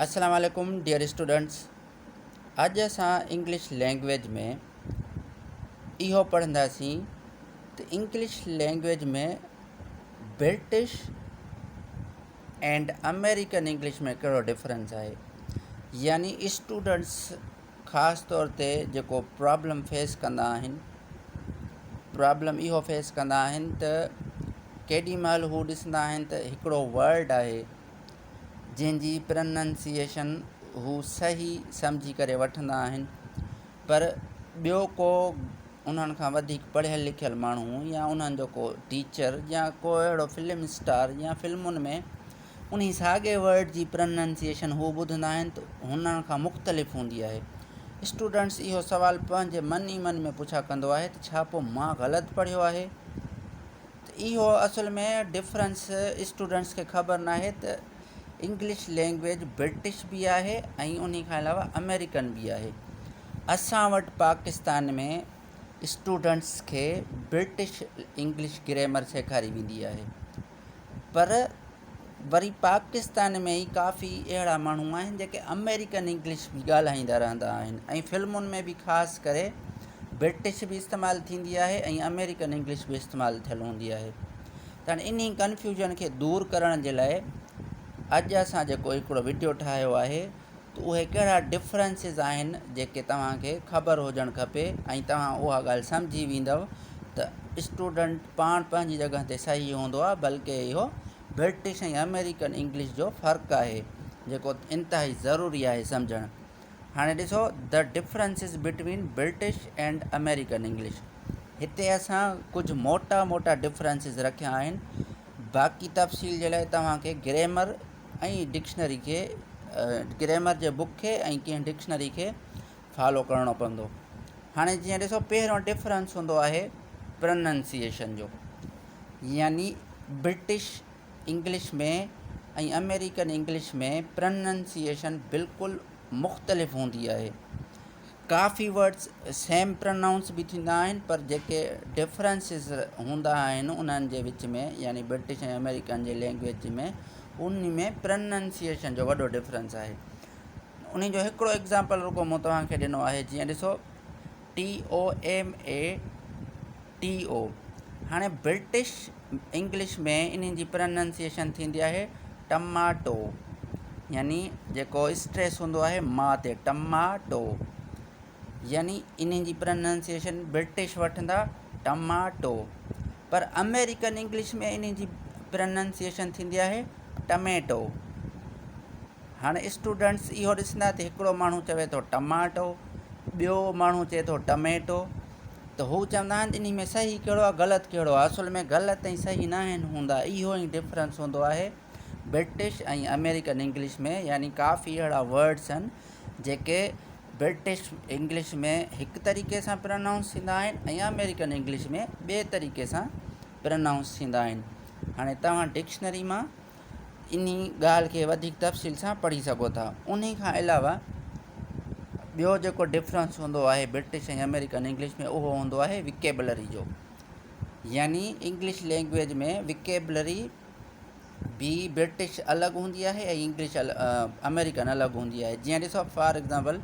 अस्सलाम वालेकुम dear students. अॼु असां इंग्लिश लैंग्वेज में इहो पढ़ंदासीं त इंग्लिश लैंग्वेज में ब्रिटिश एंड अमेरिकन इंग्लिश में कहिड़ो डिफरेंस आहे। यानी स्टूडेंट्स ख़ासि तौर ते जेको प्रॉब्लम फेस कंदा आहिनि, प्रॉब्लम इहो फेस कंदा आहिनि त केॾी महिल हू ॾिसंदा आहिनि त हिकिड़ो वर्ड आहे जंहिंजी प्रनंसिएशन हू सही सम्झी करे वठंदा आहिनि, पर ॿियो को उन्हनि खां वधीक पढ़ियल लिखियल माण्हू या उन्हनि जो को टीचर या को अहिड़ो फिल्म स्टार या फिल्मुनि में उन साॻे वर्ड जी प्रनंसिएशन हू ॿुधंदा आहिनि त हुननि खां मुख़्तलिफ़ हूंदी आहे। स्टूडेंट्स इहो सुवालु पंहिंजे मन ई मन में पुछा कंदो आहे त छा पोइ मां ग़लति पढ़ियो आहे। त इहो असल में डिफरेंस स्टूडेंट्स खे ख़बर नाहे त इंग्लिश लैंग्वेज ब्रिटिश भी आहे ऐं उन खां अलावा अमेरिकन भी आहे। असां वटि पाकिस्तान में स्टूडेंट्स खे ब्रिटिश इंग्लिश ग्रामर सेखारी वेंदी आहे, पर वरी पाकिस्तान में ई काफ़ी अहिड़ा माण्हू आहिनि जेके अमेरिकन इंग्लिश भी ॻाल्हाईंदा रहंदा आहिनि ऐं फिल्मुनि में भी ख़ासि करे ब्रिटिश भी इस्तेमालु थींदी आहे ऐं अमेरिकन इंग्लिश भी इस्तेमालु थियल हूंदी आहे। त इन कन्फ्यूजन खे दूरि करण जे लाइ अॼु असां जेको हिकिड़ो वीडियो ठाहियो आहे त उहे कहिड़ा डिफरेंसिस आहिनि जेके तव्हांखे ख़बर हुजणु खपे ऐं तव्हां उहा ॻाल्हि सम्झी वेंदव त स्टूडेंट पाण पंहिंजी जॻह ते सही हूंदो आहे, बल्कि इहो ब्रिटिश ऐं अमेरिकन इंग्लिश जो फ़र्क़ु आहे जेको इंतिहाई ज़रूरी आहे सम्झणु। हाणे ॾिसो the differences between British and American English. हिते असां कुझु मोटा मोटा डिफरेंसिस रखिया आहिनि। बाक़ी तफ़सील जे लाइ तव्हांखे ग्रामर ऐं डिक्शनरी खे ग्रामर जे बुक खे ऐं कंहिं डिक्शनरी खे फॉलो करिणो पवंदो। हाणे जीअं ॾिसो पहिरियों डिफरेंस हूंदो आहे प्रनंसिएशन जो, यानी ब्रिटिश इंग्लिश में ऐं अमेरिकन इंग्लिश में प्रनंसिएशन बिल्कुलु मुख़्तलिफ़ हूंदी आहे। काफ़ी वर्ड्स सेम प्रनाउंस भी थींदा आहिनि, पर जेके डिफरेंसिस हूंदा आहिनि उन्हनि जे विच में, यानी ब्रिटिश ऐं अमेरिकन जे लैंग्वेज में उन में प्रनंसिएशन जो वॾो डिफरेंस आहे। उन जो हिकिड़ो एग्ज़ाम्पल रुगो मूं तव्हांखे ॾिनो आहे। जीअं ॾिसो TOMATO। हाणे ब्रिटिश इंग्लिश में इन जी प्रनंसिएशन थींदी आहे टमाटो, यानी जेको स्ट्रेस हूंदो आहे मां ते, टमाटो, यानी इन जी प्रनंसिएशन ब्रिटिश वठंदा टमाटो, पर अमेरिकन इंग्लिश में इन जी प्रनंसिएशन थींदी आहे टमेटो। हाणे स्टूडेंट्स इहो ॾिसंदा त हिकिड़ो माण्हू चवे थो टमाटो, ॿियो माण्हू चए थो टमेटो, त हू चवंदा आहिनि इन में सही कहिड़ो आहे ग़लति कहिड़ो आहे। असुल में ग़लति ऐं सही न आहिनि हूंदा, इहो ई डिफरेंस हूंदो आहे ब्रिटिश ऐं अमेरिकन इंग्लिश में। यानी काफ़ी अहिड़ा वर्ड्स आहिनि जेके ब्रिटिश इंग्लिश में हिकु तरीक़े सां प्रनाउंस थींदा आहिनि ऐं अमेरिकन इंग्लिश में ॿिए तरीक़े सां प्रनाउंस थींदा आहिनि। हाणे तव्हां डिक्शनरी मां इन ॻाल्हि खे वधीक तफ़सील सां पढ़ी सघो था। उन खां अलावा ॿियो जेको डिफरेंस हूंदो आहे ब्रिटिश ऐं अमेरिकन इंग्लिश में उहो हूंदो आहे विकेबलरी जो। यानी इंग्लिश लैंग्वेज में विकेबलरी भी ब्रिटिश अलॻि हूंदी आहे ऐं इंग्लिश अमेरिकन अलॻि हूंदी आहे। जीअं ॾिसो फॉर एग्ज़ाम्पल,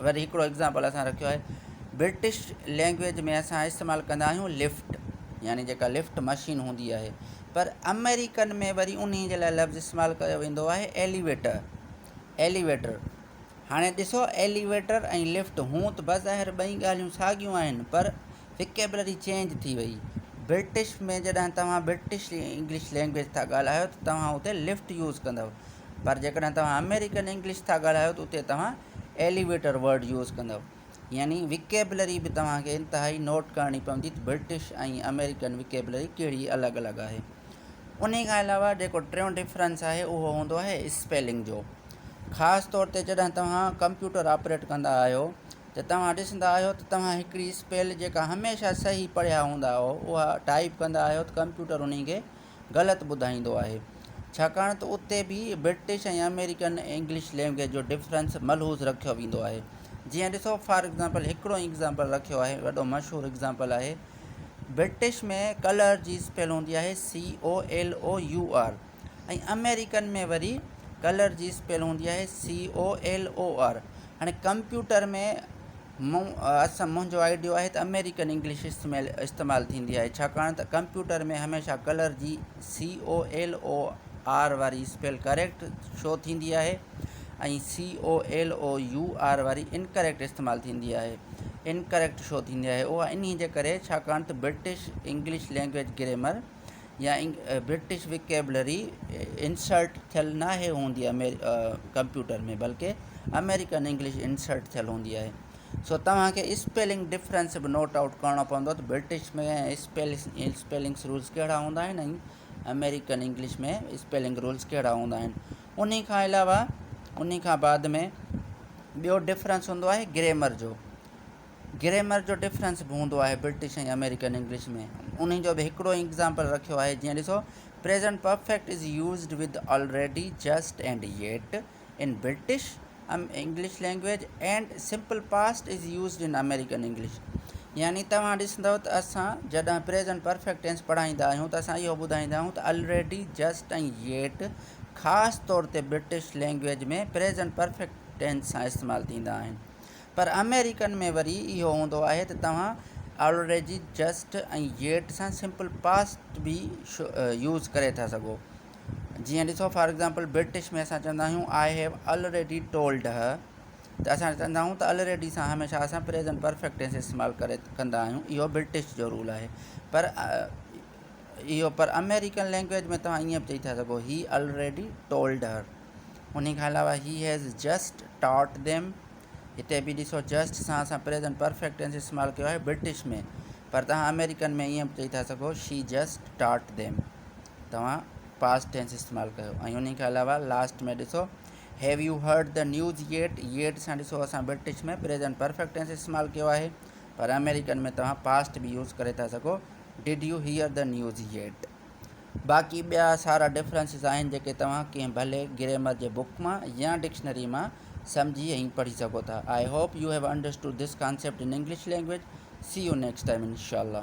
वरी हिकिड़ो एग्ज़ाम्पल असां रखियो आहे। ब्रिटिश लैंग्वेज में असां इस्तेमालु कंदा आहियूं लिफ्ट, यानी जेका लिफ्ट मशीन हूंदी आहे, पर अमेरिकन में वरी उन जे लाइ लफ़्ज़ इस्तेमालु कयो वेंदो आहे एलिवेटर। हाणे ॾिसो एलिवेटर ऐं लिफ्ट हूं त बज़ाहिर ॿई ॻाल्हियूं साॻियूं आहिनि, पर विकेबलरी चेंज थी वई। ब्रिटिश में जॾहिं तव्हां ब्रिटिश इंग्लिश लैंग्वेज था ॻाल्हायो त तव्हां उते लिफ्ट यूज़ कंदव, पर जेकॾहिं तव्हां अमेरिकन इंग्लिश था ॻाल्हायो त उते तव्हां एलिवेटर वर्ड यूज़ कंदव। यानी विकेबलरी बि तव्हांखे इंतिहाई नोट करणी पवंदी त ब्रिटिश ऐं अमेरिकन विकेबलरी कहिड़ी अलॻि अलॻि आहे। उन खां अलावा जेको टियों डिफरेंस आहे उहो हूंदो आहे स्पेलिंग जो। ख़ासि तौर ते जॾहिं तव्हां कंप्यूटर ऑपरेट कंदा आहियो त तव्हां ॾिसंदा आहियो त तव्हां हिकिड़ी स्पेल जेका हमेशह सही पढ़िया हूंदा हो उहा टाइप कंदा आहियो त कंप्यूटर उन खे ग़लति ॿुधाईंदो आहे, छाकाणि त उते बि ब्रिटिश ऐं अमेरिकन इंग्लिश लैंग्वेज जो डिफरेंस मलहूज़ रखियो वेंदो आहे। जीअं ॾिसो फॉर एग्ज़ाम्पल हिकिड़ो एग्ज़ाम्पल रखियो आहे, वॾो मशहूरु एग्ज़ाम्पल आहे। ब्रिटिश में कलर जी स्पेल हूंदी आहे COLOUR ऐं अमेरिकन में वरी कलर जी स्पेल हूंदी आहे COLOR। हाणे कंप्यूटर में मुंहिंजो आइडियो आहे त अमेरिकन इंग्लिश इस्तेमालु थींदी आहे, छाकाणि त कंप्यूटर में हमेशह कलर जी COLOR वारी स्पेल करेक्ट शो थींदी आहे ऐं COLOUR वारी इनकरेक्ट इस्तेमालु थींदी आहे, इनकरेक्ट शो थींदी आहे। उहा इन जे करे छाकाणि त ब्रिटिश इंग्लिश लैंग्वेज ग्रामर या ब्रिटिश विकेबलरी इंसर्ट थियल नाहे हूंदी कंप्यूटर में, बल्कि अमेरिकन इंग्लिश इंसर्ट थियल हूंदी आहे। सो तव्हांखे स्पेलिंग डिफरेंस बि नोट आउट करिणो पवंदो त ब्रिटिश में स्पेलिंग्स रूल्स कहिड़ा हूंदा आहिनि ऐं अमेरिकन इंग्लिश में स्पेलिंग रूल्स कहिड़ा हूंदा आहिनि। उन खां अलावा उन खां बाद में ॿियो डिफरेंस हूंदो आहे ग्रामर जो डिफरेंस बि हूंदो आहे ब्रिटिश ऐं अमेरिकन इंग्लिश में। उन जो बि हिकिड़ो एग्ज़ाम्पल रखियो आहे, जीअं ॾिसो, present perfect is used with already, just and yet in British English language and simple past is used in American English. यानी तव्हां ॾिसंदव त असां जॾहिं प्रेजेंट परफेक्ट टेंस पढ़ाईंदा आहियूं त असां इहो ॿुधाईंदा आहियूं त ऑलरेडी, जस्ट ऐं येट ख़ासि तौर ते ब्रिटिश लैंग्वेज में प्रेजेंट परफेक्ट टेंस सां इस्तेमालु थींदा आहिनि। पर अमेरिकन में वरी इहो हूंदो आहे त तव्हां ऑलरेडी, जस्ट ऐं येट सां सिंपल पास्ट बि यूज़ करे था सघो। जीअं ॾिसो, फॉर एग्ज़ाम्पल ब्रिटिश में असां चवंदा आहियूं I have already told her, त असां चवंदा आहियूं त ऑलरेडी सां हमेशह असां प्रेजेंट परफेक्ट टेंस इस्तेमालु कंदा आहियूं। इहो ब्रिटिश जो रूल आहे। पर अमेरिकन लैंग्वेज में तव्हां ईअं बि चई था सघो, ही ऑलरेडी टोल्ड हर। उन खां अलावा he has just taught them. हिते बि ॾिसो, जस्ट सां असां प्रेजेंट परफेक्ट टेंस इस्तेमालु कयो आहे ब्रिटिश में, पर तव्हां अमेरिकन में ईअं बि चई था सघो, शी जस्ट टॉट देम, तव्हां पास्ट टेंस इस्तेमालु कयो। ऐं उन खां अलावा लास्ट में ॾिसो, have U heard the news yet सां ॾिसो असां ब्रिटिश में प्रेजेंट परफेक्ट टेंस इस्तेमालु कयो आहे, पर अमेरिकन में तव्हां पास्ट बि यूज़ करे था सघो, did U here the news yet. बाक़ी ॿिया सारा डिफरेंसिस आहिनि जेके तव्हां कंहिं भले ग्रामर जे बुक मां या डिक्शनरी मां समझी ऐं पढ़ी सघो था। I hope you have understood this concept in English language. See you next time इंशाल्लाह।